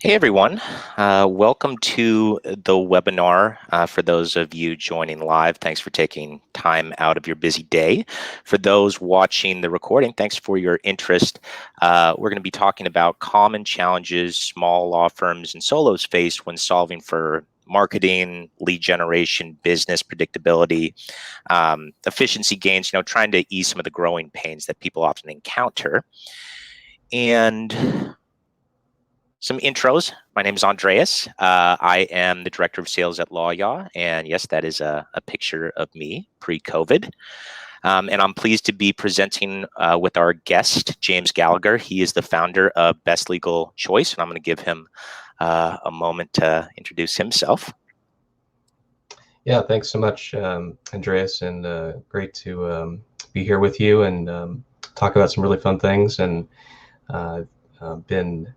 Hey everyone, welcome to the webinar. For those of you joining live, thanks for taking time out of your busy day. For those watching the recording, thanks for your interest. We're going to be talking about common challenges small law firms and solos face when solving for marketing, lead generation, business predictability, efficiency gains, trying to ease some of the growing pains that people often encounter. And some intros. My name is Andreas. I am the director of sales at Lawyaw. And yes, that is a picture of me pre-COVID. And I'm pleased to be presenting with our guest, James Gallagher. He is the founder of BestLegalChoice. And I'm going to give him a moment to introduce himself. Yeah, thanks so much, Andreas, and great to be here with you and talk about some really fun things. And I've been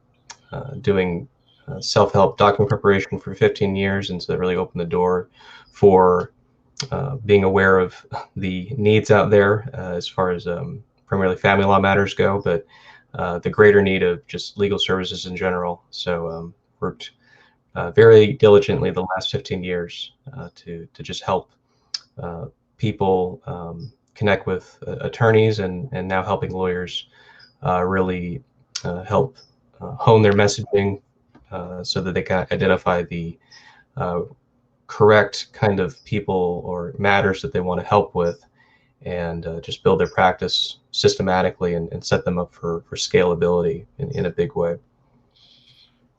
doing self-help document preparation for 15 years, and so that really opened the door for being aware of the needs out there as far as primarily family law matters go, but the greater need of just legal services in general. So worked very diligently the last 15 years to just help people connect with attorneys and now helping lawyers really help hone their messaging so that they can identify the correct kind of people or matters that they want to help with, and just build their practice systematically and set them up for scalability in a big way.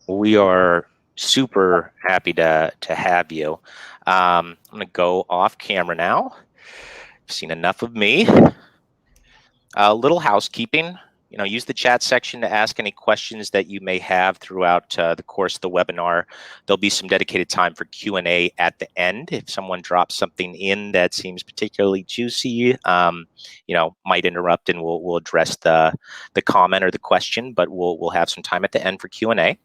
We are super happy to have you. I'm going to go off camera now. I've seen enough of me. A little housekeeping. Use the chat section to ask any questions that you may have throughout the course of the webinar. There'll be some dedicated time for Q&A at the end. If someone drops something in that seems particularly juicy, might interrupt, and we'll address the comment or the question, but we'll have some time at the end for Q&A.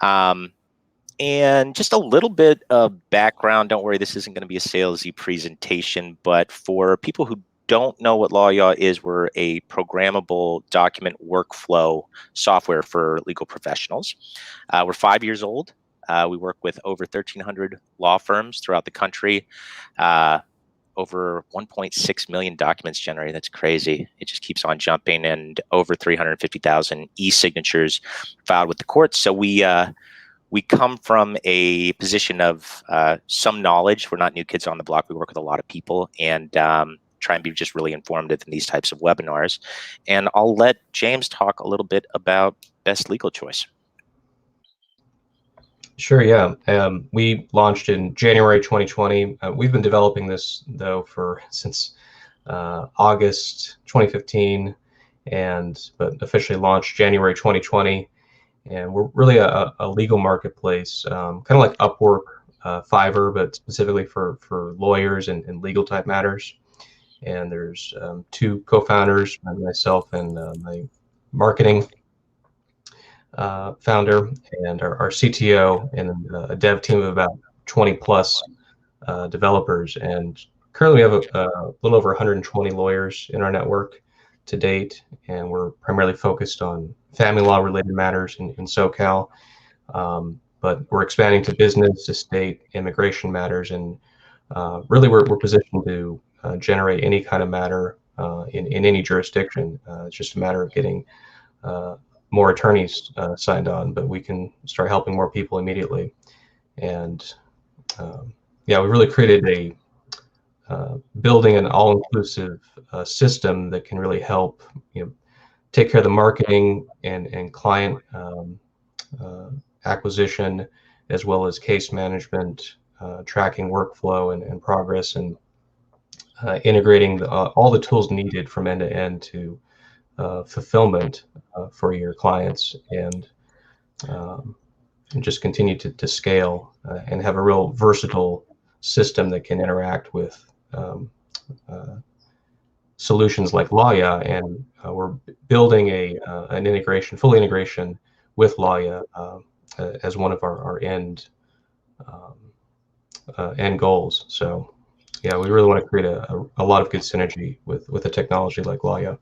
And just a little bit of background. Don't worry, this isn't going to be a salesy presentation, but for people who don't know what Lawyaw is, we're a programmable document workflow software for legal professionals. We're 5 years old. We work with over 1,300 law firms throughout the country. Over 1.6 million documents generated. That's crazy. It just keeps on jumping, and over 350,000 e-signatures filed with the courts. So we come from a position of some knowledge. We're not new kids on the block. We work with a lot of people and try and be just really informative in these types of webinars. And I'll let James talk a little bit about BestLegalChoice. Sure, yeah. We launched in January 2020. We've been developing this, though, since August 2015, but officially launched January 2020. And we're really a legal marketplace, kind of like Upwork, Fiverr, but specifically for lawyers and legal type matters. And there's two co-founders, myself and my marketing founder, and our CTO, and a dev team of about 20 plus developers. And currently we have a little over 120 lawyers in our network to date, and we're primarily focused on family law related matters in SoCal, but we're expanding to business, estate, immigration matters, and really we're positioned to generate any kind of matter in any jurisdiction. It's just a matter of getting more attorneys signed on, but we can start helping more people immediately. And yeah, we really created a building an all-inclusive system that can really help take care of the marketing and client acquisition, as well as case management, tracking workflow and progress, and integrating all the tools needed from end to end to fulfillment for your clients, and just continue to scale and have a real versatile system that can interact with solutions like Lawyaw. And we're building an integration, full integration with Lawyaw as one of our end goals. So yeah, we really want to create a lot of good synergy with a technology like Lawyaw.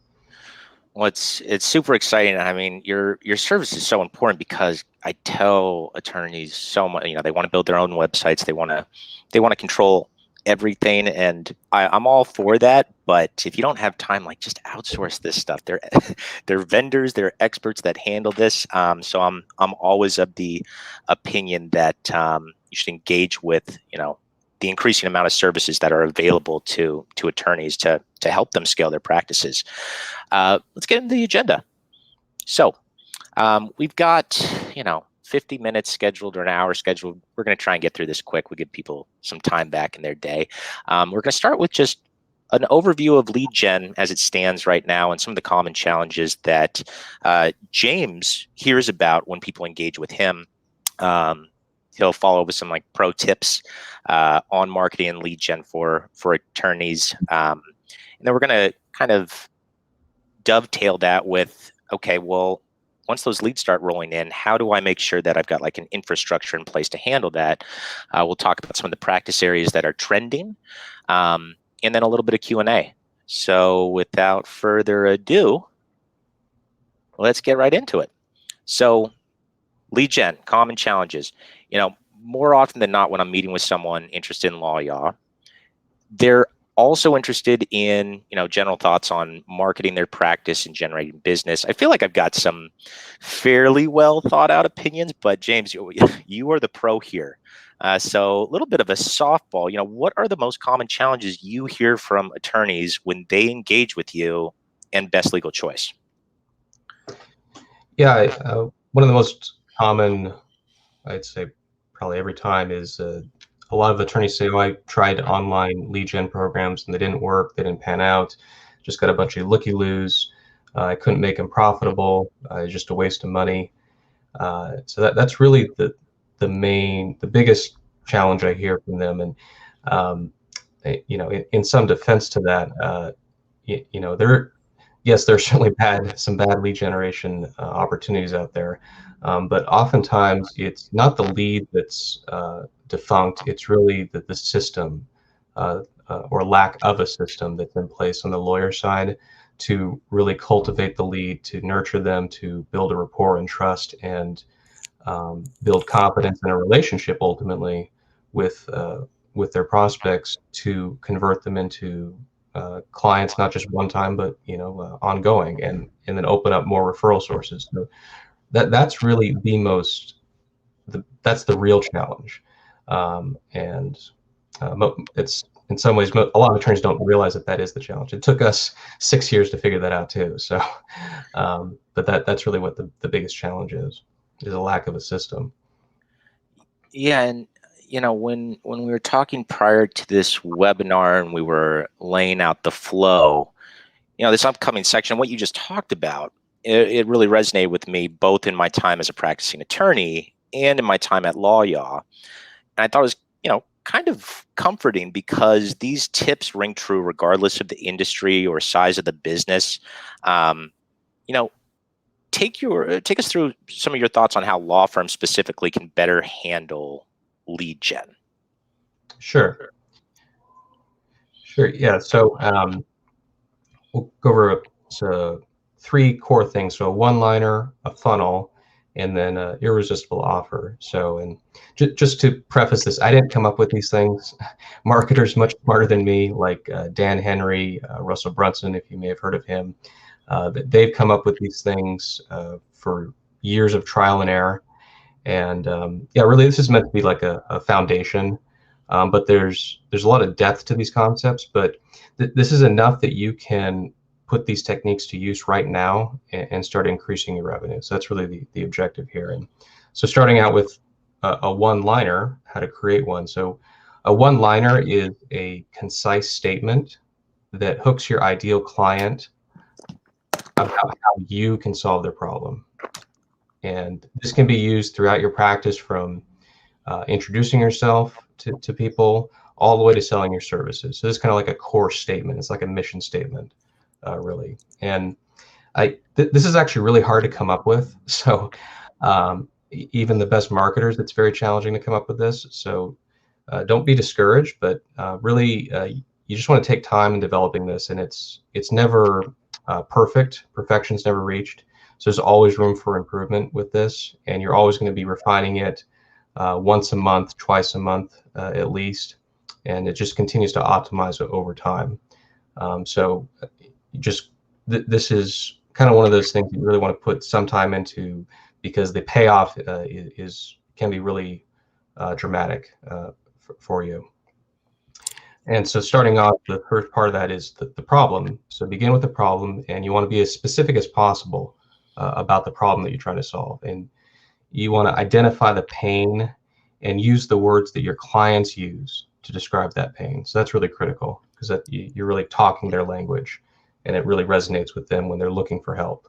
Well, it's super exciting. I mean, your service is so important because I tell attorneys so much. They want to build their own websites. They want to control everything, and I'm all for that. But if you don't have time, like, just outsource this stuff. They're vendors, they're experts that handle this. So I'm always of the opinion that you should engage with the increasing amount of services that are available to attorneys to help them scale their practices. Let's get into the agenda. So we've got 50 minutes scheduled or an hour scheduled. We're going to try and get through this quick. We give people some time back in their day. We're going to start with just an overview of lead gen as it stands right now and some of the common challenges that James hears about when people engage with him. He'll follow with some pro tips on marketing and lead gen for attorneys. And then we're going to kind of dovetail that with, okay, well, once those leads start rolling in, how do I make sure that I've got an infrastructure in place to handle that? We'll talk about some of the practice areas that are trending, and then a little bit of Q&A. So without further ado, let's get right into it. So lead gen, common challenges. More often than not, when I'm meeting with someone interested in Lawyaw, they're also interested in general thoughts on marketing their practice and generating business. I feel like I've got some fairly well thought out opinions, but James, you are the pro here. So a little bit of a softball. What are the most common challenges you hear from attorneys when they engage with you and Best Legal Choice? Yeah, one of the most common, I'd say probably every time, is a lot of attorneys say, "Oh, I tried online lead gen programs and they didn't work, they didn't pan out, just got a bunch of looky-loos. I couldn't make them profitable. It's just a waste of money." So that's really the biggest challenge I hear from them. And in some defense to that, there's certainly some bad lead generation opportunities out there. But oftentimes it's not the lead that's defunct. It's really the system or lack of a system that's in place on the lawyer side to really cultivate the lead, to nurture them, to build a rapport and trust, and build confidence in a relationship ultimately with their prospects, to convert them into clients, not just one time, but ongoing, and then open up more referral sources. So that's really that's the real challenge. And it's in some ways, a lot of attorneys don't realize that is the challenge. It took us 6 years to figure that out too. So, but that's really what the biggest challenge is a lack of a system. Yeah, and when we were talking prior to this webinar and we were laying out the flow, this upcoming section, what you just talked about, it really resonated with me, both in my time as a practicing attorney and in my time at Lawyaw. And I thought it was, kind of comforting because these tips ring true regardless of the industry or size of the business. Take us through some of your thoughts on how law firms specifically can better handle lead gen. Sure. Yeah. So we'll go over three core things. So a one-liner, a funnel, and then an irresistible offer. So, and just to preface this, I didn't come up with these things. Marketers much smarter than me, like Dan Henry, Russell Brunson, if you may have heard of him, they've come up with these things for years of trial and error. And really, this is meant to be like a foundation. But there's a lot of depth to these concepts. But this is enough that you can put these techniques to use right now and start increasing your revenue. So that's really the objective here. And so starting out with a one-liner, how to create one. So a one-liner is a concise statement that hooks your ideal client about how you can solve their problem. And this can be used throughout your practice, from introducing yourself to people all the way to selling your services. So this is kind of like a core statement. It's like a mission statement. Really. And this is actually really hard to come up with. So even the best marketers, it's very challenging to come up with this. So don't be discouraged, but really you just want to take time in developing this. And it's never perfect. Perfection's never reached. So there's always room for improvement with this, and you're always going to be refining it once a month, twice a month at least, and it just continues to optimize over time. So this is kind of one of those things you really want to put some time into, because the payoff can be really dramatic for you. And so starting off, the first part of that is the problem. So begin with the problem, and you want to be as specific as possible about the problem that you're trying to solve. And you want to identify the pain and use the words that your clients use to describe that pain. So that's really critical, because you're really talking their language, and it really resonates with them when they're looking for help.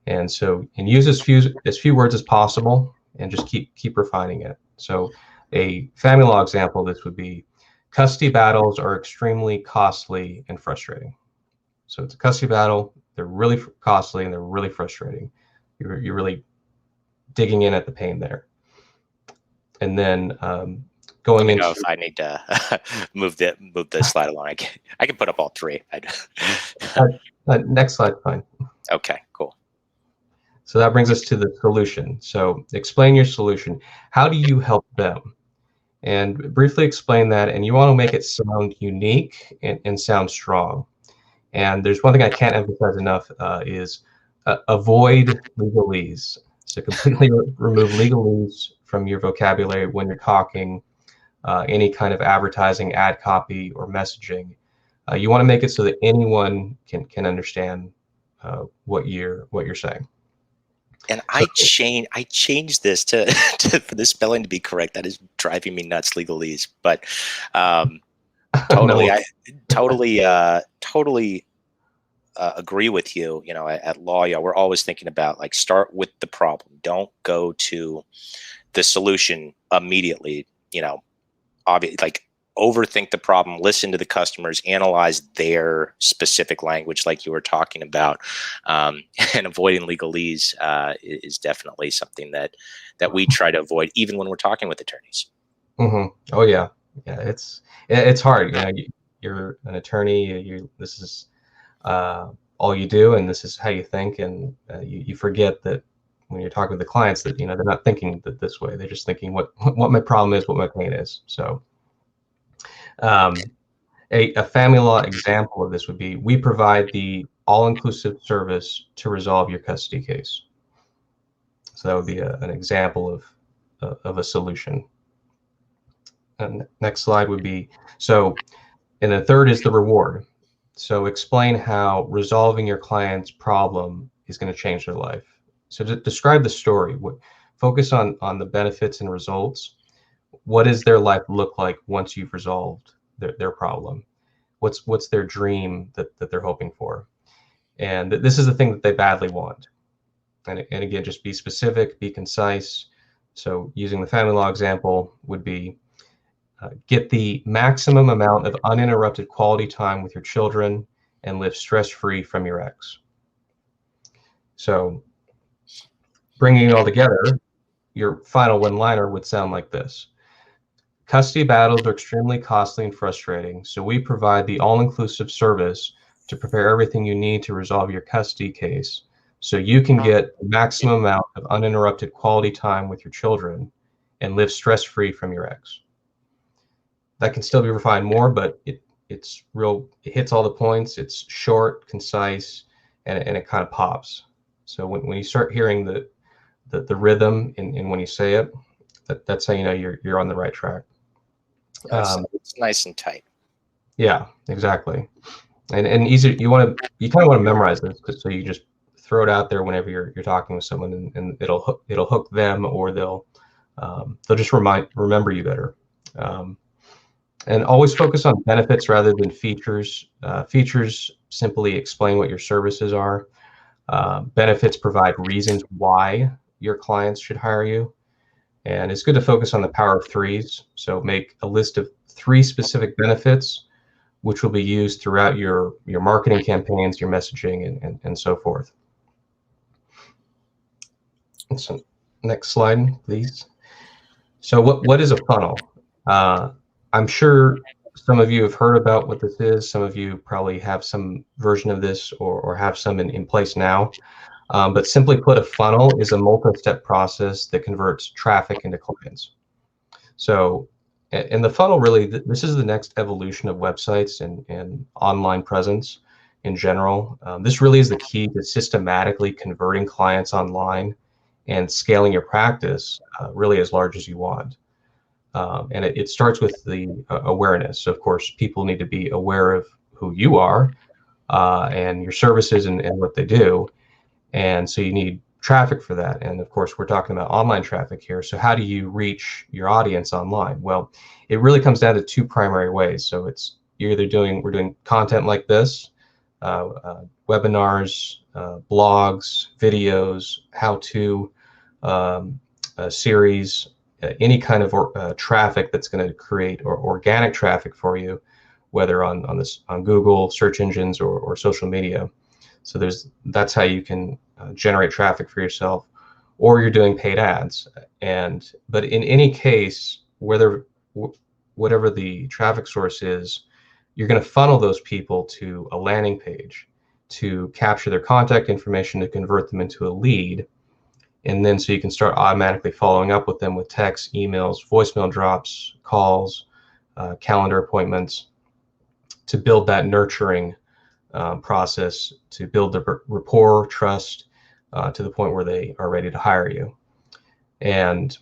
And so, and use as few words as possible, and just keep refining it. So a family law example, this would be, custody battles are extremely costly and frustrating. So it's a custody battle. They're really costly and they're really frustrating. You're really digging in at the pain there. And then going Let me into, know if I need to move the slide along. I can put up all three. next slide, fine. Okay, cool. So that brings us to the solution. So explain your solution. How do you help them? And briefly explain that, and you want to make it sound unique and sound strong. And there's one thing I can't emphasize enough is avoid legalese. So completely remove legalese from your vocabulary when you're talking any kind of advertising, ad copy, or messaging. You want to make it so that anyone can understand what you're saying. And I changed this to for the spelling to be correct. That is driving me nuts, legalese. But totally, No. I totally agree with you. You know, at Lawyaw, we're always thinking about, like, start with the problem. Don't go to the solution immediately. You know, like, overthink the problem, listen to the customers, analyze their specific language, like you were talking about, and avoiding legalese is definitely something that we try to avoid, even when we're talking with attorneys. Mm-hmm. Oh yeah, yeah. It's hard. You know, you're an attorney. This is all you do, and this is how you think, and you forget that when you're talking with the clients, that they're not thinking this way. They're just thinking what my problem is, what my pain is. So. A family law example of this would be, we provide the all-inclusive service to resolve your custody case. So that would be an example of a solution. And next slide would be, and the third is the reward. So explain how resolving your client's problem is going to change their life. So to describe the story, focus on the benefits and results. What does their life look like once you've resolved their problem? What's their dream that they're hoping for? And this is the thing that they badly want. And again, just be specific, be concise. So using the family law example would be, get the maximum amount of uninterrupted quality time with your children and live stress-free from your ex. So bringing it all together, your final one-liner would sound like this. Custody battles are extremely costly and frustrating, so we provide the all-inclusive service to prepare everything you need to resolve your custody case, so you can get the maximum amount of uninterrupted quality time with your children and live stress-free from your ex. That can still be refined more, but it hits all the points. It's short, concise, and it kind of pops. So when you start hearing the rhythm in when you say it, that's how you know you're on the right track. It's nice and tight. Yeah, exactly. And easy. You kind of want to memorize this, so you just throw it out there whenever you're talking with someone, and it'll hook them, or they'll just remember you better. And always focus on benefits rather than features. Features simply explain what your services are. Benefits provide reasons why your clients should hire you. And it's good to focus on the power of threes. So make a list of 3 specific benefits, which will be used throughout your marketing campaigns, your messaging, and so forth. So next slide, please. So what is a funnel? I'm sure Some of you have heard about what this is. Some of you probably have some version of this or have some in place now. But simply put, a funnel is a multi-step process that converts traffic into clients. So, and the funnel really, this is the next evolution of websites and online presence in general. This really is the key to systematically converting clients online and scaling your practice really as large as you want. And it starts with the awareness. So of course, people need to be aware of who you are and your services and what they do. And so you need traffic for that. And of course, we're talking about online traffic here. So how do you reach your audience online? Well, it really comes down to two primary ways. So it's we're doing content like this, webinars, blogs, videos, how-to series, any kind of traffic that's going to create or organic traffic for you, whether on Google search engines or social media. So that's how you can generate traffic for yourself, or you're doing paid ads. But in any case, whatever the traffic source is, you're going to funnel those people to a landing page to capture their contact information to convert them into a lead. And then so you can start automatically following up with them with texts, emails, voicemail drops, calls, calendar appointments to build that nurturing process, to build the rapport, trust, to the point where they are ready to hire you. And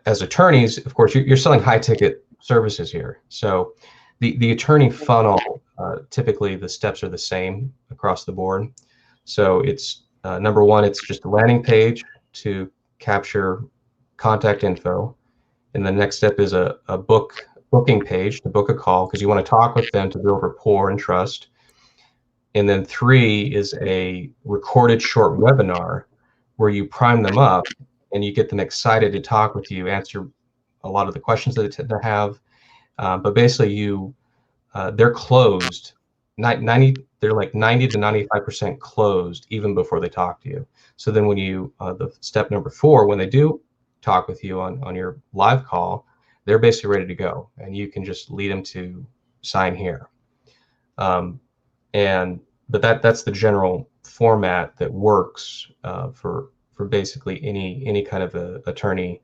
as attorneys, of course, you're selling high ticket services here. So the attorney funnel, typically the steps are the same across the board. So it's number one, it's just a landing page to capture contact info. And the next step is a booking page to book a call because you want to talk with them to build rapport and trust. And then 3 is a recorded short webinar where you prime them up and you get them excited to talk with you, answer a lot of the questions that they have. But basically they're closed. They're like 90 to 95% closed even before they talk to you. So then when the step number 4, when they do talk with you on your live call, they're basically ready to go, and you can just lead them to sign here. But that's the general format that works for basically any kind of a attorney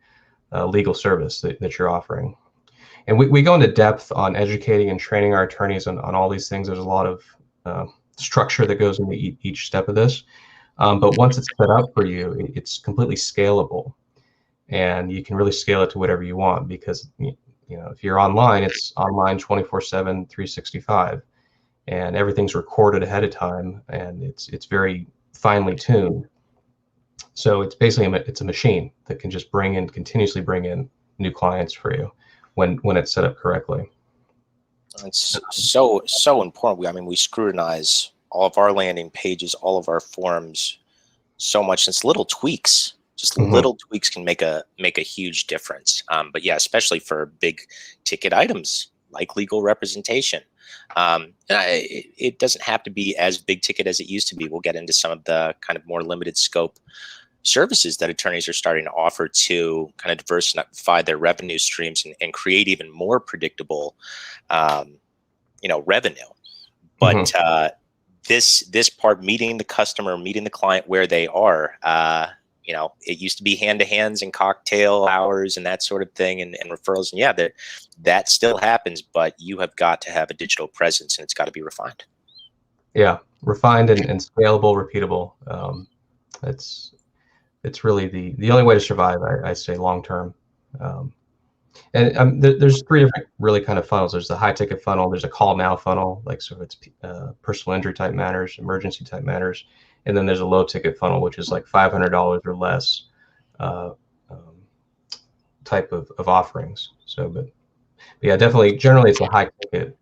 legal service that you're offering. And we go into depth on educating and training our attorneys on all these things. There's a lot of structure that goes into each step of this. But once it's set up for you, it's completely scalable. And you can really scale it to whatever you want because, if you're online, it's online 24/7, 365. And everything's recorded ahead of time, and it's very finely tuned. So it's basically it's a machine that can just continuously bring in new clients for you when it's set up correctly. It's so important. I mean, we scrutinize all of our landing pages, all of our forms so much. It's little tweaks. Just little tweaks can make a huge difference. But yeah, especially for big ticket items like legal representation. It doesn't have to be as big ticket as it used to be. We'll get into some of the kind of more limited scope services that attorneys are starting to offer to kind of diversify their revenue streams and create even more predictable, revenue. But this part, meeting the customer, meeting the client where they are, it used to be hand-to-hands and cocktail hours and that sort of thing and referrals. And yeah, that still happens, but you have got to have a digital presence and it's got to be refined. Yeah, refined and scalable, repeatable. It's really the only way to survive, I say, long-term. There's 3 different really kind of funnels. There's the high-ticket funnel. There's a call now funnel, like so it's personal injury type matters, emergency type matters. And then there's a low ticket funnel, which is like $500 or less type of offerings. So, but yeah, definitely, generally it's a high ticket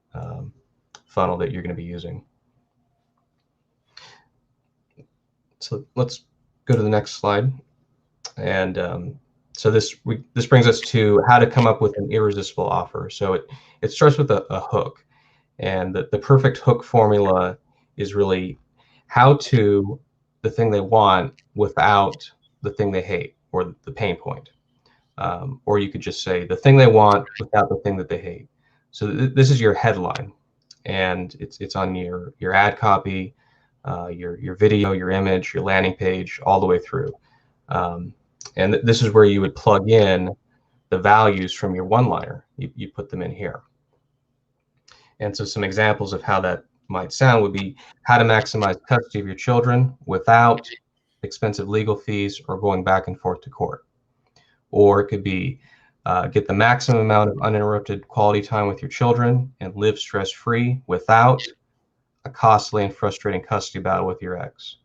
funnel that you're going to be using. So let's go to the next slide. And so this brings us to how to come up with an irresistible offer. So it starts with a hook, and the perfect hook formula is really the thing they want without the thing they hate or the pain point. Or you could just say the thing they want without the thing that they hate. So this is your headline, and it's on your ad copy, your video, your image, your landing page, all the way through. And this is where you would plug in the values from your one-liner. You put them in here. And so some examples of how that might sound would be how to maximize custody of your children without expensive legal fees or going back and forth to court. Or it could be get the maximum amount of uninterrupted quality time with your children and live stress-free without a costly and frustrating custody battle with your ex.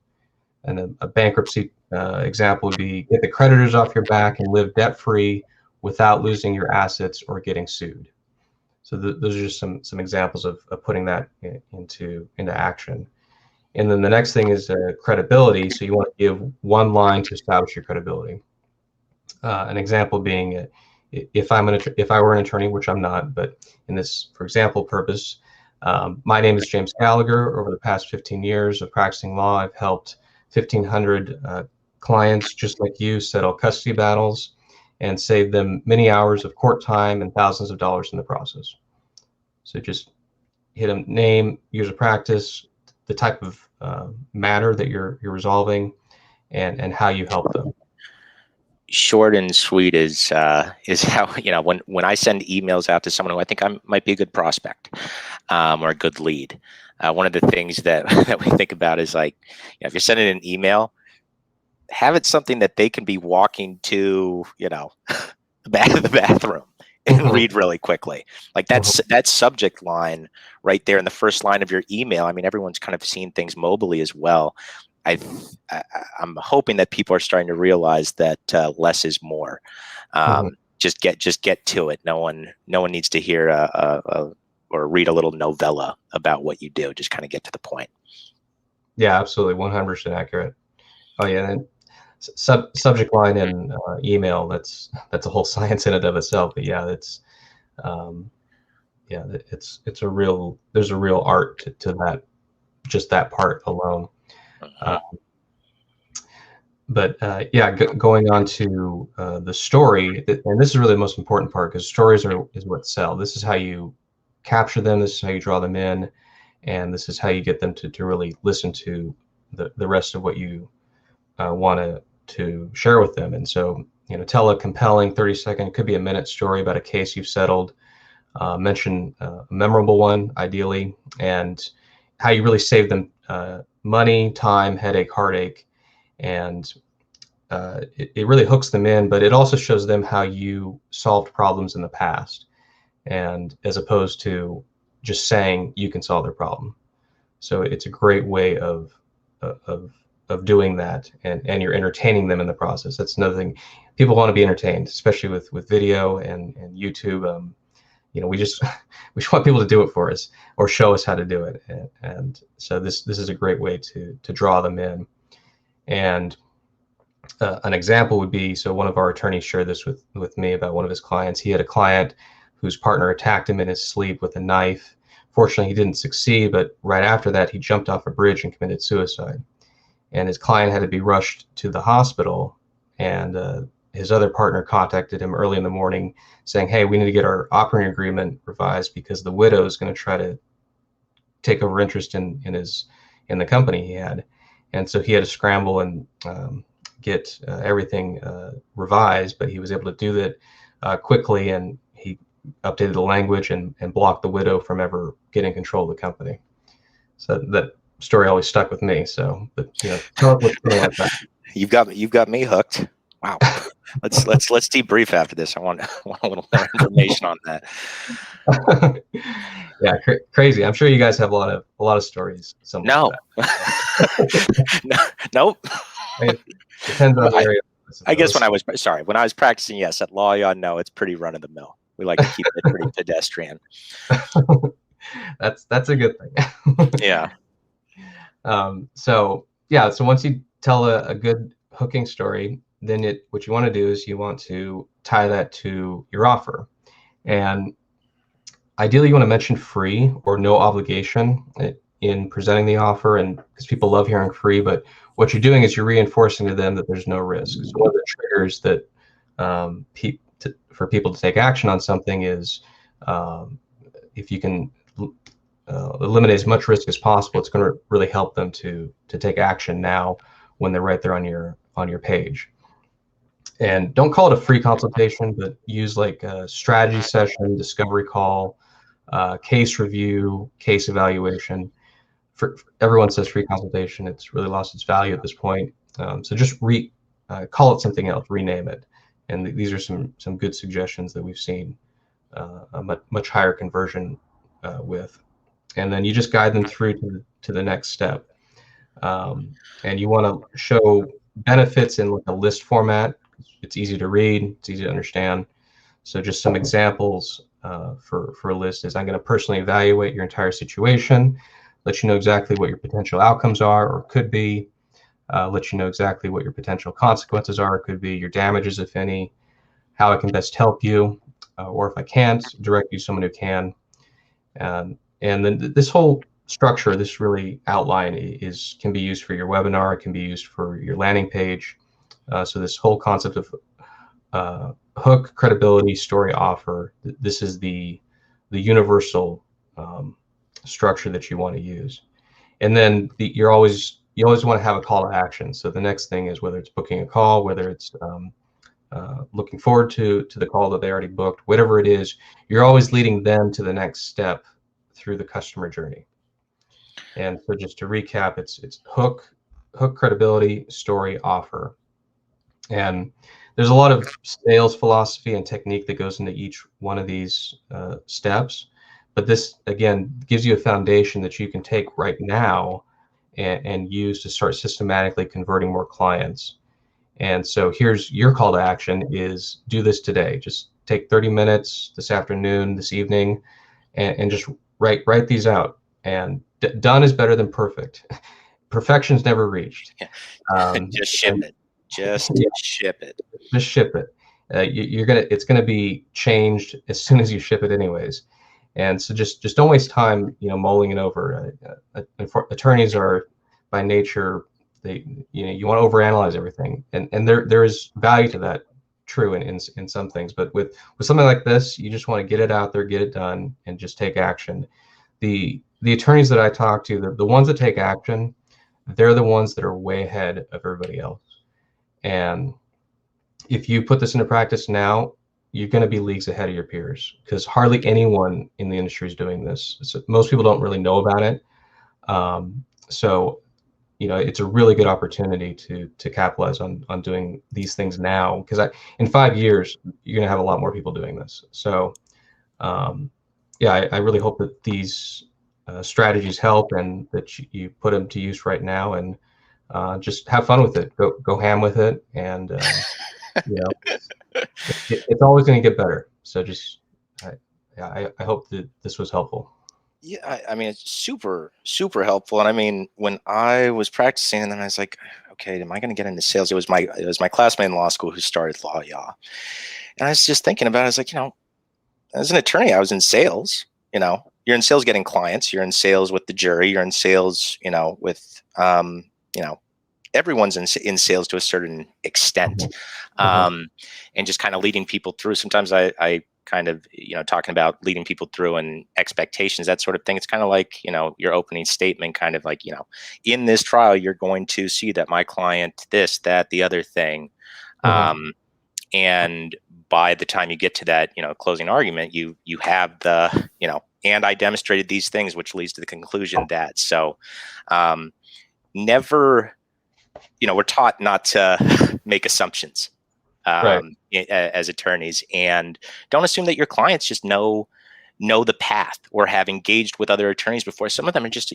And then a bankruptcy example would be get the creditors off your back and live debt-free without losing your assets or getting sued. So those are just some examples of putting that into action. And then the next thing is credibility. So you want to give one line to establish your credibility. An example being, if I were an attorney, which I'm not, but in this, for example, purpose, my name is James Gallagher. Over the past 15 years of practicing law, I've helped 1,500 clients just like you settle custody battles and save them many hours of court time and thousands of dollars in the process. So just hit them, name, years of practice, the type of matter that you're resolving, and how you help them. Short and sweet is how, when I send emails out to someone who I think might be a good prospect or a good lead. One of the things that we think about is like, if you're sending an email, have it something that they can be walking to, the bathroom and read really quickly. Like that subject line right there in the first line of your email. I mean, everyone's kind of seeing things mobily as well. I'm hoping that people are starting to realize that less is more. Just get to it. No one needs to hear or read a little novella about what you do. Just kind of get to the point. Yeah, absolutely, 100% accurate. Oh yeah, and subject line in email, that's a whole science in and of itself. But yeah, it's there's a real art to that, just that part alone. Going on to the story, and this is really the most important part, because stories is what sell. This is how you capture them. This is how you draw them in, and this is how you get them to really listen to the rest of what you want to share with them. And so, tell a compelling 30-second, could be a minute story about a case you've settled. Mention a memorable one, ideally, and how you really save them money, time, headache, heartache. And it really hooks them in, but it also shows them how you solved problems in the past, and as opposed to just saying you can solve their problem. So it's a great way of doing that, and you're entertaining them in the process. That's another thing. People want to be entertained, especially with video and YouTube. We just want people to do it for us or show us how to do it, and so this is a great way to draw them in. And an example would be, so one of our attorneys shared this with me about one of his clients. He had a client whose partner attacked him in his sleep with a knife. Fortunately, he didn't succeed, but right after that, he jumped off a bridge and committed suicide. And his client had to be rushed to the hospital, and his other partner contacted him early in the morning saying, hey, we need to get our operating agreement revised because the widow is going to try to take over interest in the company he had. And so he had to scramble and get everything revised, but he was able to do that quickly, and he updated the language and blocked the widow from ever getting control of the company. So that story always stuck with me. So, but tell us what's going on like that. You've got me hooked. Wow. Let's debrief after this. I want a little more information on that. Yeah, crazy. I'm sure you guys have a lot of stories. No. Nope. It depends on the area. I guess when I was practicing, yes, at Lawyaw, no, it's pretty run of the mill. We like to keep it pretty pedestrian. That's a good thing. Yeah. So once you tell a good hooking story, then what you want to do is you want to tie that to your offer. And ideally, you want to mention free or no obligation in presenting the offer, and because people love hearing free, but what you're doing is you're reinforcing to them that there's no risk. So one of the triggers that for people to take action on something is if you can eliminate as much risk as possible, it's going to really help them to take action now when they're right there on your page. And don't call it a free consultation, but use like a strategy session, discovery call, case review, case evaluation. Everyone says free consultation. It's really lost its value at this point. So just call it something else, rename it. And these are some good suggestions that we've seen a much higher conversion with. And then you just guide them through to the next step. And you want to show benefits in like a list format. It's easy to read, it's easy to understand. So just some examples for a list is: I'm going to personally evaluate your entire situation, let you know exactly what your potential outcomes are or could be, let you know exactly what your potential consequences are or could be, your damages, if any, how I can best help you, or if I can't, direct you to someone who can. And then this whole structure, this really outline can be used for your webinar, it can be used for your landing page. So this whole concept of hook, credibility, story, offer, this is the universal structure that you want to use. And then you always want to have a call to action. So the next thing is, whether it's booking a call, whether it's looking forward to the call that they already booked, whatever it is, you're always leading them to the next step through the customer journey. And so just to recap, it's hook, credibility, story, offer. And there's a lot of sales philosophy and technique that goes into each one of these steps. But this, again, gives you a foundation that you can take right now and use to start systematically converting more clients. And so here's your call to action: is do this today. Just take 30 minutes this afternoon, this evening, and just write these out. And done is better than perfect. Perfection's never reached. Just ship it. Just Yeah. ship it. Just ship it. It's gonna be changed as soon as you ship it, anyways. And so just don't waste time, mulling it over. Attorneys are by nature, you want to overanalyze everything, and there is value to that, true in some things. But with something like this, you just want to get it out there, get it done, and just take action. The attorneys that I talk to, the ones that take action, they're the ones that are way ahead of everybody else. And if you put this into practice now, you're going to be leagues ahead of your peers, because hardly anyone in the industry is doing this. So most people don't really know about it. So, it's a really good opportunity to capitalize on doing these things now, because in 5 years, you're going to have a lot more people doing this. So, I really hope that these strategies help, and that you put them to use right now, and just have fun with it. Go ham with it, and it's always going to get better. So just, I hope that this was helpful. Yeah, I mean, it's super, super helpful. And I mean, when I was practicing, and then I was like, okay, am I going to get into sales? It was my classmate in law school who started Lawyaw. And I was just thinking about it. I was like, as an attorney, I was in sales. You're in sales getting clients. You're in sales with the jury. You're in sales, with, everyone's in sales to a certain extent. Mm-hmm. And just kind of leading people through. Sometimes I kind of, talking about leading people through and expectations, that sort of thing. It's kind of like, your opening statement, kind of like, in this trial, you're going to see that my client, this, that, the other thing. Mm-hmm. And by the time you get to that, closing argument, you have the, and I demonstrated these things, which leads to the conclusion that. So never, we're taught not to make assumptions Right. as attorneys, and don't assume that your clients just know the path or have engaged with other attorneys before. Some of them are just,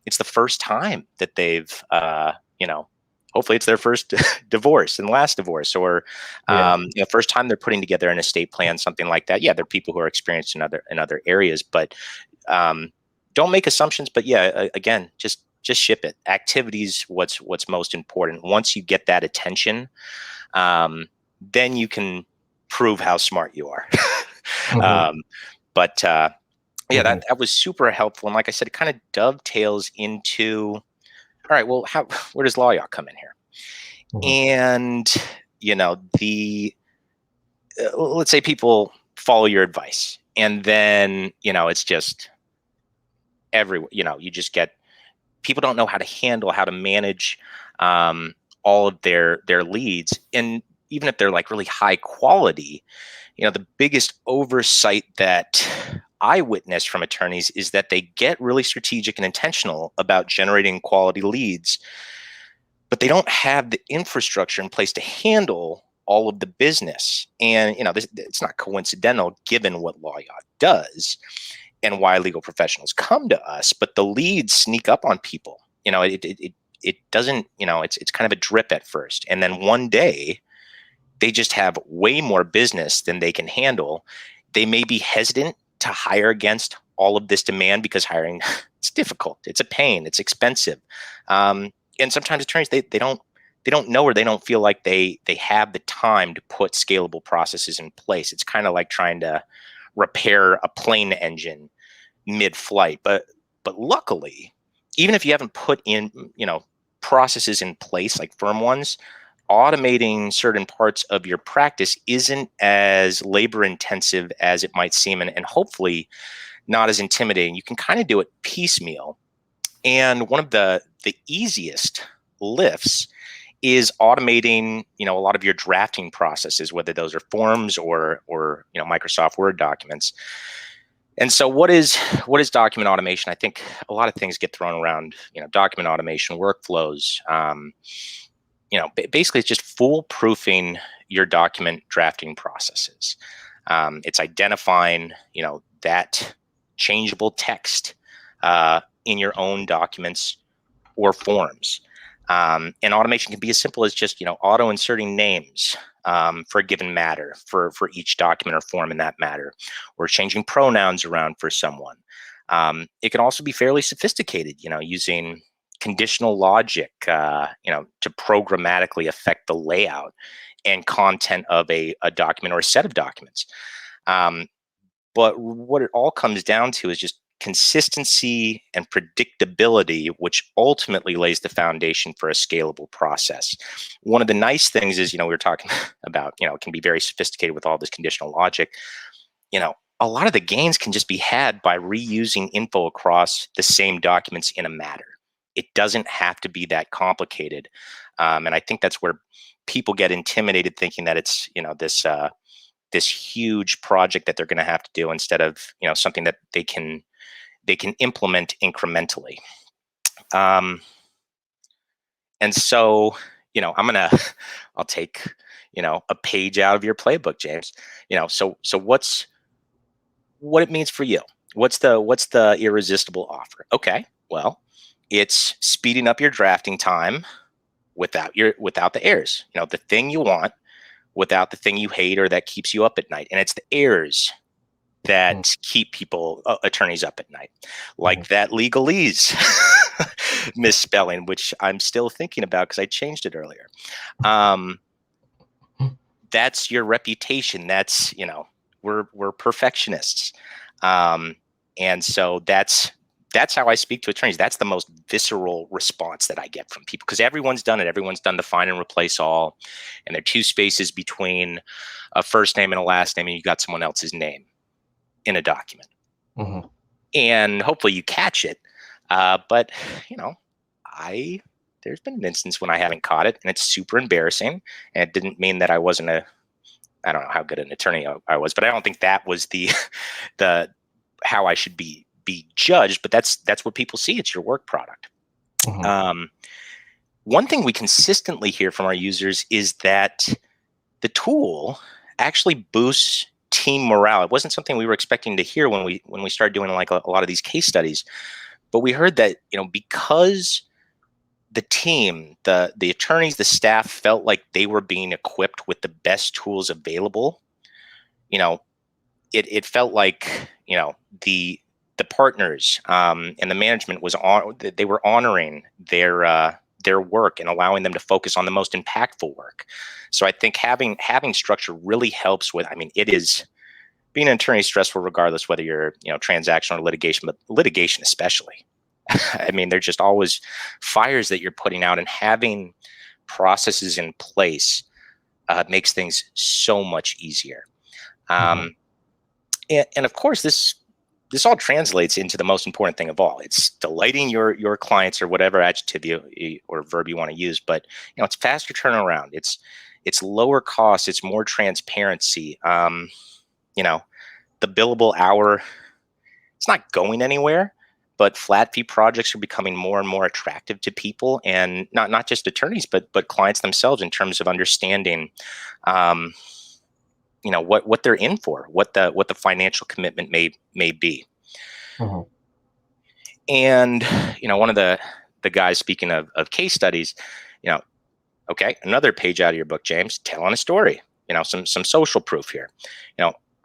it's the first time that they've, hopefully it's their first divorce and last divorce, or first time they're putting together an estate plan, something like that. Yeah, they're people who are experienced in other areas, but don't make assumptions. But again, just ship it. Activities, what's most important. Once you get that attention, then you can prove how smart you are. Mm-hmm. That was super helpful. And like I said, it kind of dovetails into, all right, well, where does Lawyaw come in here? Mm-hmm. And, let's say people follow your advice And then, it's just you just get, people don't know how to handle, how to manage um, all of their leads. And even if they're like really high quality, the biggest oversight that I witness from attorneys is that they get really strategic and intentional about generating quality leads, but they don't have the infrastructure in place to handle all of the business. And it's not coincidental given what Lawyaw does and why legal professionals come to us, but the leads sneak up on people. It doesn't, it's kind of a drip at first, and then one day they just have way more business than they can handle. They may be hesitant to hire against all of this demand because hiring it's difficult, it's a pain, it's expensive, and sometimes attorneys they don't know, or they don't feel like they have the time to put scalable processes in place. It's kind of like trying to repair a plane engine mid-flight. But luckily, even if you haven't put in processes in place like firm ones, automating certain parts of your practice isn't as labor intensive as it might seem, and hopefully not as intimidating. You can kind of do it piecemeal. And one of the easiest lifts is automating, a lot of your drafting processes, whether those are forms or Microsoft Word documents. And so what is document automation? I think a lot of things get thrown around, document automation, workflows. Basically it's just foolproofing your document drafting processes. It's identifying, that changeable text in your own documents or forms. And automation can be as simple as just, auto inserting names for a given matter, for each document or form in that matter, or changing pronouns around for someone. It can also be fairly sophisticated, using conditional logic, to programmatically affect the layout and content of a document or a set of documents. But what it all comes down to is just consistency and predictability, which ultimately lays the foundation for a scalable process. One of the nice things is, we were talking about, it can be very sophisticated with all this conditional logic. A lot of the gains can just be had by reusing info across the same documents in a matter. It doesn't have to be that complicated. And I think that's where people get intimidated, thinking that it's, this huge project that they're going to have to do, instead of something that they can implement incrementally. And so I'll take a page out of your playbook, James. So what it means for you? What's the irresistible offer? Okay, well, it's speeding up your drafting time without the errors. The thing you want without the thing you hate or that keeps you up at night. And it's the errors that keep people, attorneys, up at night, like that legalese misspelling, which I'm still thinking about because I changed it earlier. That's your reputation. That's, we're perfectionists. And so that's how I speak to attorneys. That's the most visceral response that I get from people, because everyone's done it. Everyone's done the find and replace all, and there are two spaces between a first name and a last name, and you got someone else's name in a document. And hopefully you catch it. But there's been an instance when I haven't caught it, and it's super embarrassing. And it didn't mean that I wasn't I don't know how good an attorney I was, but I don't think that was the how I should be judged. But that's what people see. It's your work product. One thing we consistently hear from our users is that the tool actually boosts team morale. It wasn't something we were expecting to hear when we started doing like a lot of these case studies, but we heard that because the team, the attorneys, the staff felt like they were being equipped with the best tools available. It felt like the partners and the management they were honoring their work and allowing them to focus on the most impactful work. So I think having structure really helps with. It is, being an attorney is stressful regardless whether you're transactional or litigation, but litigation especially. There's just always fires that you're putting out, and having processes in place makes things so much easier. And of course, this all translates into the most important thing of all. It's delighting your clients, or whatever adjective or verb you want to use. But it's faster turnaround. It's lower cost. It's more transparency. The billable hour, it's not going anywhere. But flat fee projects are becoming more and more attractive to people, and not just attorneys, but clients themselves, in terms of understanding, what they're in for, what the financial commitment may be. Mhm. And one of the guys, speaking of case studies, okay, another page out of your book, James, telling a story. Some social proof here.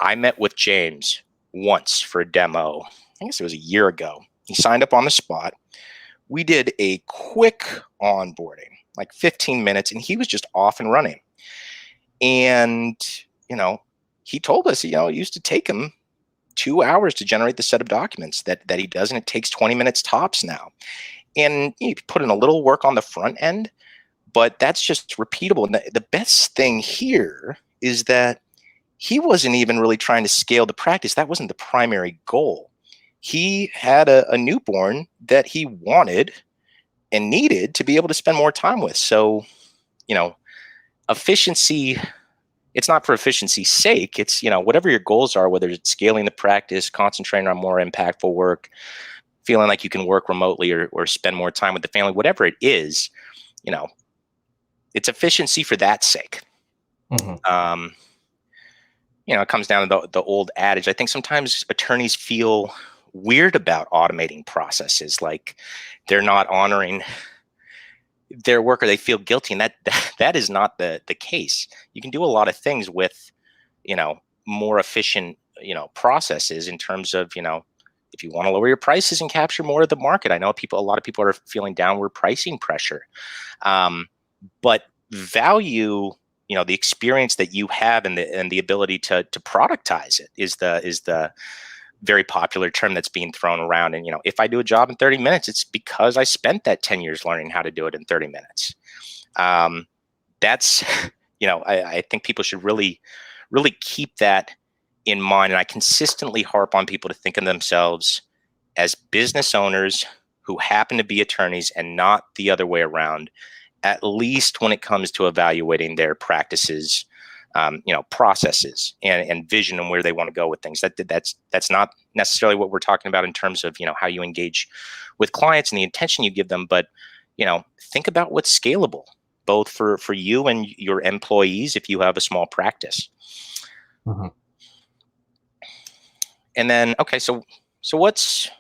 I met with James once for a demo. I guess it was a year ago. He signed up on the spot. We did a quick onboarding, like 15 minutes, and he was just off and running. And, he told us, it used to take him 2 hours to generate the set of documents that he does, and it takes 20 minutes tops now. And you put in a little work on the front end, but that's just repeatable. And the best thing here is that he wasn't even really trying to scale the practice. That wasn't the primary goal. He had a newborn that he wanted and needed to be able to spend more time with. So, efficiency, it's not for efficiency's sake. It's, whatever your goals are, whether it's scaling the practice, concentrating on more impactful work, feeling like you can work remotely, or spend more time with the family, whatever it is, it's efficiency for that sake. Mhm. It comes down to the old adage. I think sometimes attorneys feel weird about automating processes, like they're not honoring their work, or they feel guilty, and that is not the case. You can do a lot of things with more efficient processes, in terms of if you want to lower your prices and capture more of the market. I know a lot of people are feeling downward pricing pressure, but value the experience that you have, and the ability to productize it is the very popular term that's being thrown around. And if I do a job in 30 minutes, it's because I spent that 10 years learning how to do it in 30 minutes. That's I think people should really keep that in mind. And I consistently harp on people to think of themselves as business owners who happen to be attorneys, and not the other way around, at least when it comes to evaluating their practices, processes, and vision, and where they want to go with things. That's not necessarily what we're talking about in terms of how you engage with clients and the intention you give them. But think about what's scalable, both for you and your employees, if you have a small practice. Mhm. And then, okay, so what's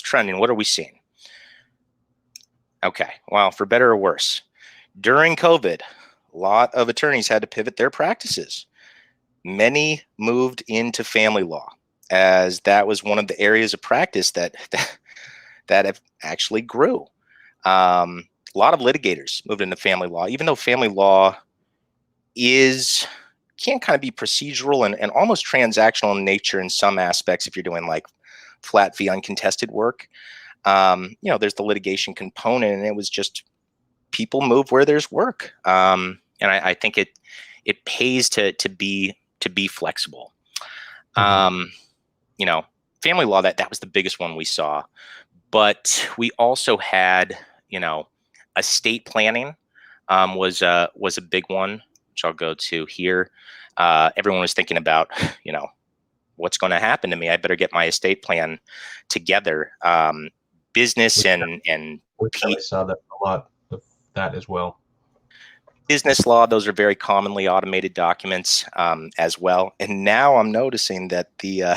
trending? What are we seeing? Okay, well, for better or worse, during COVID, a lot of attorneys had to pivot their practices. Many moved into family law, as that was one of the areas of practice that have actually grew. A lot of litigators moved into family law, even though family law can kind of be procedural and almost transactional in nature in some aspects, if you're doing like flat fee uncontested work. There's the litigation component, and it was just people move where there's work. And I think it pays to be flexible. Mhm. Family law, that was the biggest one we saw, but we also had estate planning was a big one, which I'll go to here. Everyone was thinking about what's going to happen to me. I better get my estate plan together. Business We and we P certainly saw that a lot of that as well. business law, those are very commonly automated documents as well. And now I'm noticing that the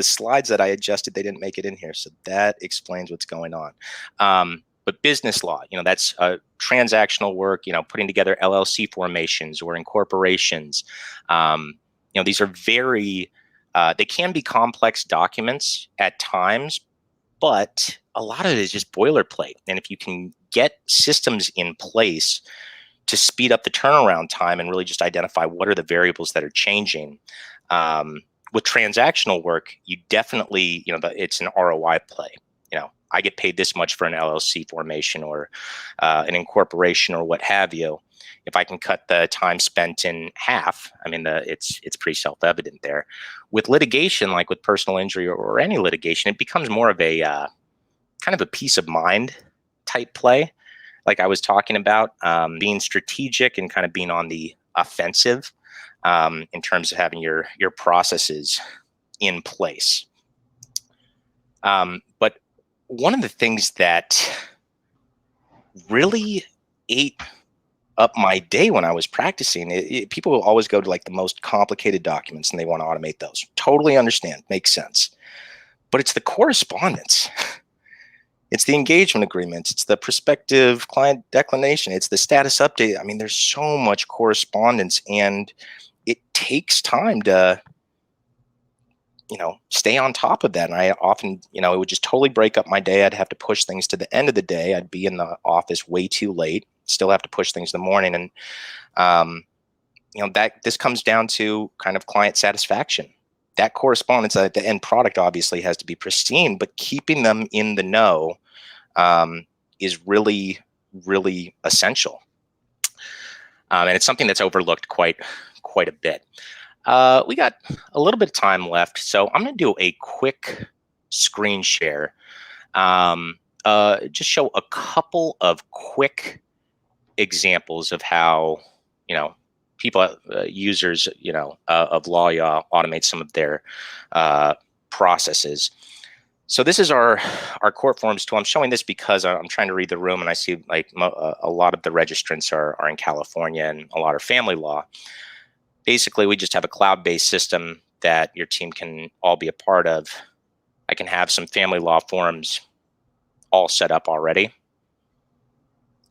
slides that I adjusted, they didn't make it in here. So that explains what's going on. But business law, that's transactional work, putting together LLC formations or incorporations. These are they can be complex documents at times, but a lot of it is just boilerplate. And if you can get systems in place to speed up the turnaround time and really just identify what are the variables that are changing. With transactional work, you definitely, it's an ROI play. I get paid this much for an LLC formation or an incorporation or what have you. if I can cut the time spent in half, I mean, it's pretty self-evident there. With litigation, like with personal injury or any litigation, it becomes more of a kind of a peace of mind type play. Like I was talking about, being strategic and kind of being on the offensive in terms of having your processes in place. But one of the things that really ate up my day when I was practicing, people will always go to like the most complicated documents and they want to automate those. Totally understand, makes sense. But it's the correspondence. It's the engagement agreements. It's the prospective client declination. It's the status update. I mean, there's so much correspondence, and it takes time to, stay on top of that. And I often, it would just totally break up my day. I'd have to push things to the end of the day. I'd be in the office way too late, still have to push things in the morning. And, that this comes down to kind of client satisfaction. That correspondence at the end product obviously has to be pristine, but keeping them in the know is really, really essential. And it's something that's overlooked quite a bit. We got a little bit of time left, so I'm going to do a quick screen share. Just show a couple of quick examples of how, people, users, of Lawyaw automate some of their processes. So this is our court forms tool. I'm showing this because I'm trying to read the room, and I see like a lot of the registrants are in California, and a lot are family law. Basically, we just have a cloud-based system that your team can all be a part of. I can have some family law forms all set up already.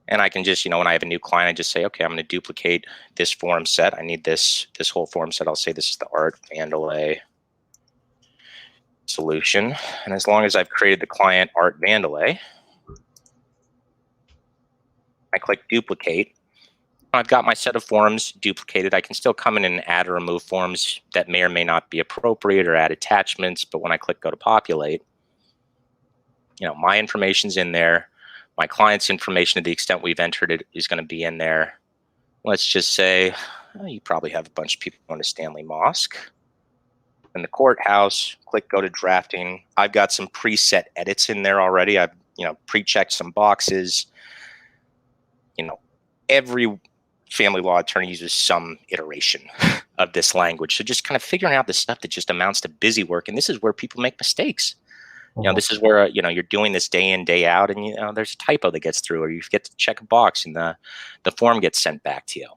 And I can just, when I have a new client, I just say, okay, I'm going to duplicate this form set. I need this whole form set. I'll say this is the Art Vandelay solution. And as long as I've created the client Art Vandelay, I click duplicate. I've got my set of forms duplicated. I can still come in and add or remove forms that may or may not be appropriate, or add attachments. But when I click go to populate, my information's in there. My client's information, to the extent we've entered it, is going to be in there. Let's just say you probably have a bunch of people going to Stanley Mosque. In the courthouse, click go to drafting. I've got some preset edits in there already. I've pre-checked some boxes. Every family law attorney uses some iteration of this language. So just kind of figuring out the stuff that just amounts to busy work. And this is where people make mistakes. This is where, you're doing this day in, day out, and, there's a typo that gets through, or you forget to check a box and the form gets sent back to you.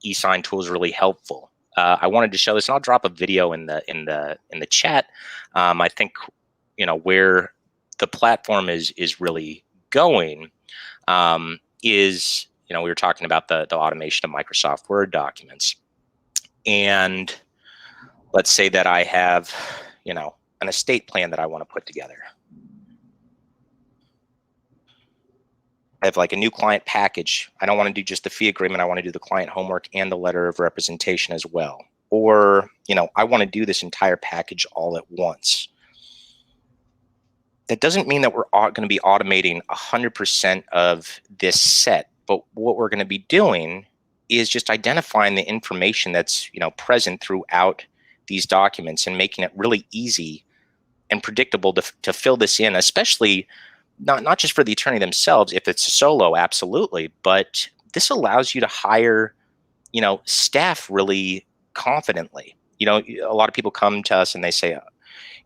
E-sign tool is really helpful. I wanted to show this, and I'll drop a video in the chat. I think, where the platform is really going, is, we were talking about the automation of Microsoft Word documents. And let's say that I have, an estate plan that I want to put together. I have like a new client package. I don't want to do just the fee agreement. I want to do the client homework and the letter of representation as well. Or, I want to do this entire package all at once. That doesn't mean that we're going to be automating 100% of this set, but what we're going to be doing is just identifying the information that's, present throughout these documents, and making it really easy and predictable to fill this in, especially not just for the attorney themselves. If it's a solo, absolutely, but this allows you to hire, staff really confidently. A lot of people come to us and they say,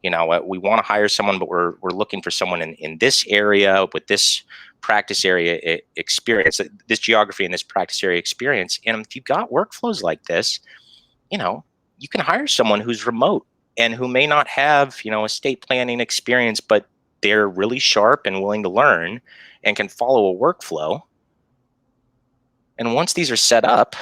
we want to hire someone, but we're looking for someone in this area with this practice area experience, this geography and this practice area experience. And if you've got workflows like this, you can hire someone who's remote and who may not have, estate planning experience, but they're really sharp and willing to learn and can follow a workflow. And once these are set up,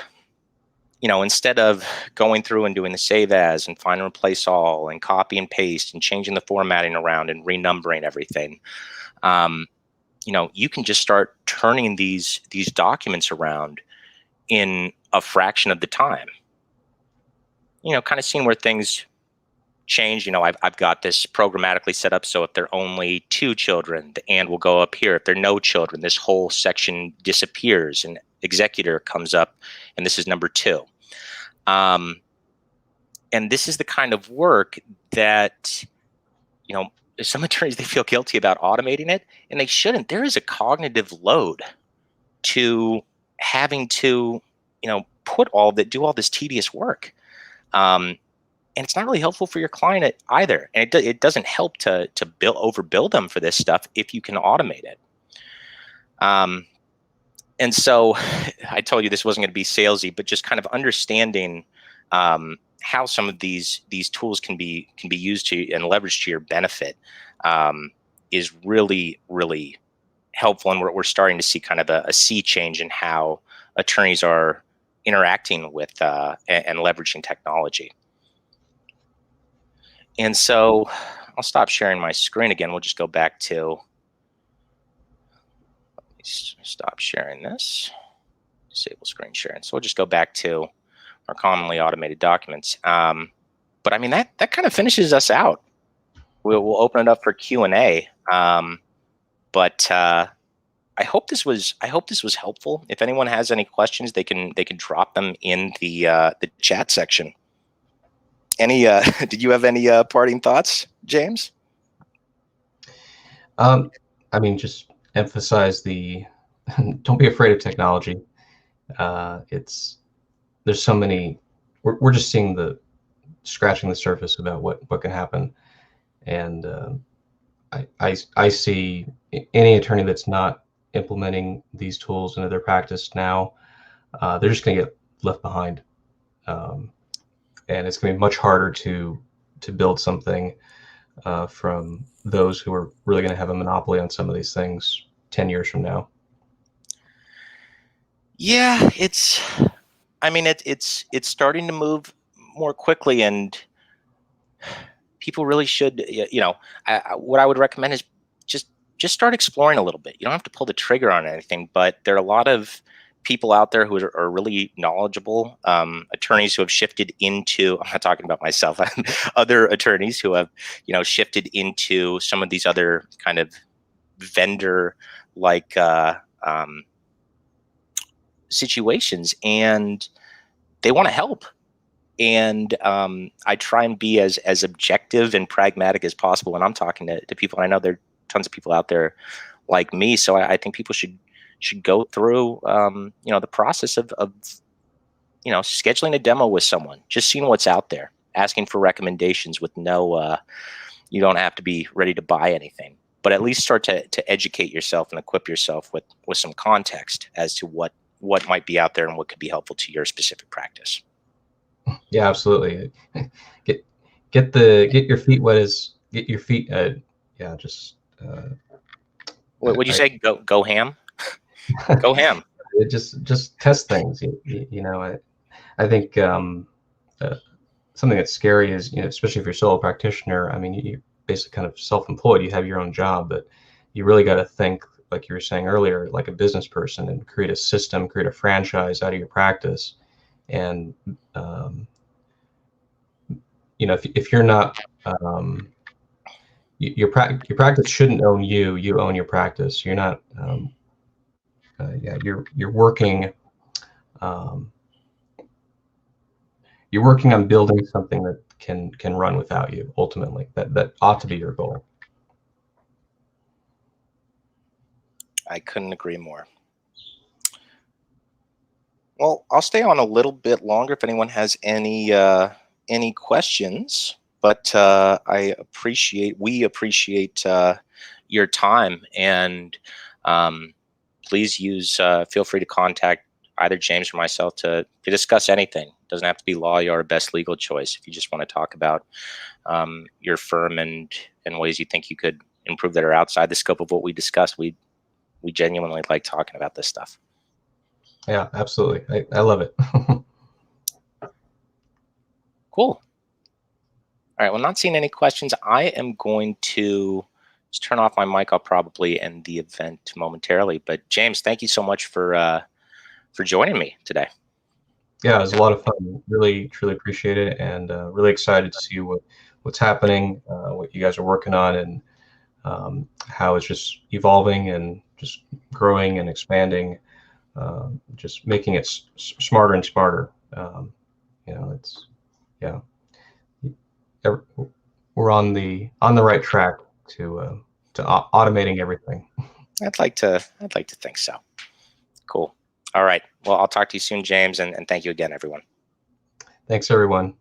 instead of going through and doing the save as and find and replace all and copy and paste and changing the formatting around and renumbering everything, you can just start turning these documents around in a fraction of the time. Kind of seeing where things change. I've got this programmatically set up so if there are only 2 children, the and will go up here. If there are no children, this whole section disappears, and executor comes up, and this is number 2. And this is the kind of work that, some attorneys, they feel guilty about automating it, and they shouldn't. There is a cognitive load to having to, do all this tedious work. And it's not really helpful for your client either. And it doesn't help to overbill them for this stuff if you can automate it. And so I told you this wasn't going to be salesy, but just kind of understanding how some of these tools can be used to and leveraged to your benefit is really, really helpful. And we're starting to see kind of a sea change in how attorneys are interacting with and leveraging technology. And so I'll stop sharing my screen again. We'll just go back to, stop sharing this, disable screen sharing. So we'll just go back to our commonly automated documents. But I mean, that kind of finishes us out. We'll open it up for Q&A. But I hope this was helpful. If anyone has any questions, they can drop them in the chat section. Any did you have any parting thoughts, James? I mean, just emphasize don't be afraid of technology. There's so many. We're just seeing scratching the surface about what can happen, and I see any attorney that's not implementing these tools into their practice now, they're just going to get left behind, and it's going to be much harder to build something from those who are really going to have a monopoly on some of these things 10 years from now. Yeah, it's starting to move more quickly, and people really should, what I would recommend is just start exploring a little bit. You don't have to pull the trigger on anything, but there are a lot of people out there who are really knowledgeable, attorneys who have shifted into, I'm not talking about myself, other attorneys who have, shifted into some of these other kind of vendor-like situations, and they want to help. And I try and be as objective and pragmatic as possible when I'm talking to people. And I know there are tons of people out there like me, so I think people should go through the process of scheduling a demo with someone, just seeing what's out there, asking for recommendations with no you don't have to be ready to buy anything, but at least start to educate yourself and equip yourself with some context as to what might be out there and what could be helpful to your specific practice. Yeah, absolutely. Get your feet wet get your feet. Yeah, just. What would you say? Go ham. Go ham. Just test things. I think something that's scary is, especially if you're a solo practitioner. I mean, you're basically kind of self-employed. You have your own job, but you really got to think, like you were saying earlier, like a business person, and create a system, create a franchise out of your practice. And if you're not, your practice shouldn't own you. You own your practice. You're not. You're working. You're working on building something that can run without you. Ultimately, that ought to be your goal. I couldn't agree more. Well, I'll stay on a little bit longer if anyone has any questions. But we appreciate your time, and please feel free to contact either James or myself to discuss anything. It doesn't have to be Lawyaw or Best Legal Choice. If you just want to talk about your firm and ways you think you could improve that are outside the scope of what we discussed, we genuinely like talking about this stuff. Yeah, absolutely. I love it. Cool. All right, well, not seeing any questions, I am going to just turn off my mic. I'll probably end the event momentarily. But James, thank you so much for joining me today. Yeah, it was a lot of fun. Really, truly appreciate it, and really excited to see what's happening, what you guys are working on, and how it's just evolving and just growing and expanding. just making it smarter and smarter. It's yeah, we're on the right track to automating everything. I'd like to think so. Cool. All right. Well, I'll talk to you soon, James, and thank you again, everyone. Thanks, everyone.